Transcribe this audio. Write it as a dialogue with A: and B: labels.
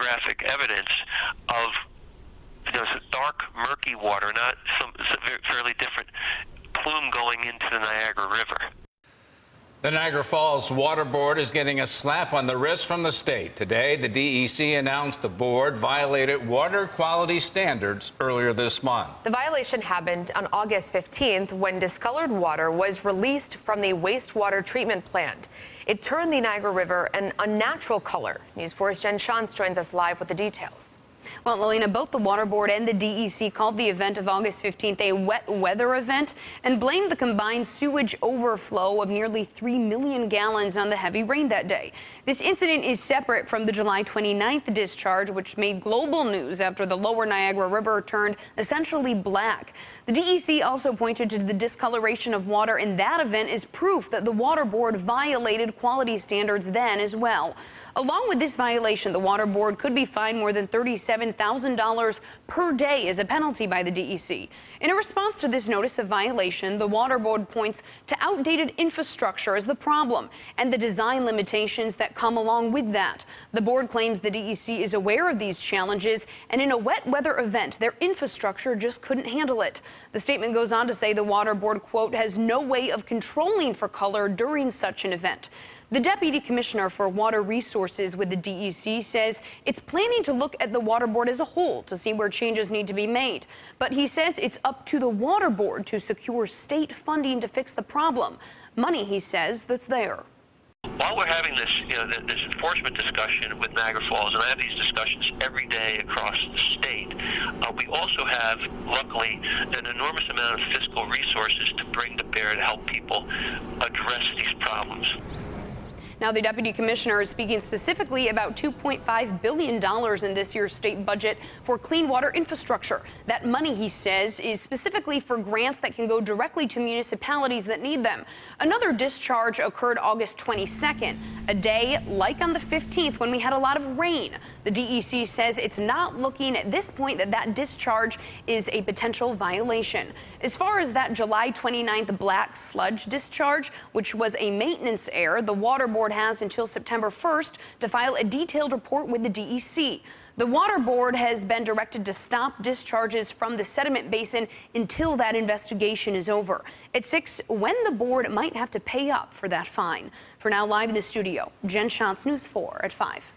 A: photographic evidence of dark, murky water, not some fairly different plume going into the Niagara River.
B: The Niagara Falls Water Board is getting a slap on the wrist from the state. Today, the DEC announced the board violated water quality standards earlier this month.
C: The violation happened on August 15th when discolored water was released from the wastewater treatment plant. It turned the Niagara River an unnatural color. News 4's Jen Shantz joins us live with the details.
D: Well, Lelena, both the Water Board and the DEC called the event of August 15th a wet weather event and blamed the combined sewage overflow of nearly 3 million gallons on the heavy rain that day. This incident is separate from the July 29th discharge, which made global news after the lower Niagara River turned essentially black. The DEC also pointed to the discoloration of water in that event as proof that the Water Board violated quality standards then as well. Along with this violation, the Water Board could be fined more than $37,000 per day as a penalty by the DEC. In a response to this notice of violation, the Water Board points to outdated infrastructure as the problem and the design limitations that come along with that. The board claims the DEC is aware of these challenges, and in a wet weather event, their infrastructure just couldn't handle it. The statement goes on to say the Water Board, quote, has no way of controlling for color during such an event. The Deputy Commissioner for Water Resources with the DEC says it's planning to look at the Water Board as a whole to see where changes need to be made. But he says it's up to the Water Board to secure state funding to fix the problem. Money, he says, that's there.
A: While we're having this, this enforcement discussion with Niagara Falls, and I have these discussions every day across the state, we also have, luckily, an enormous amount of fiscal resources to bring to bear to help people address these problems.
D: Now, the Deputy Commissioner is speaking specifically about $2.5 billion in this year's state budget for clean water infrastructure. That money, he says, is specifically for grants that can go directly to municipalities that need them. Another discharge occurred August 22nd, a day like on the 15th when we had a lot of rain. The DEC says it's not looking at this point that discharge is a potential violation. As far as that July 29th black sludge discharge, which was a maintenance error, the Water Board has until September 1st to file a detailed report with the DEC. The Water Board has been directed to stop discharges from the sediment basin until that investigation is over. At 6, when the board might have to pay up for that fine. For now, live in the studio, Jen Shantz, News 4 at 5.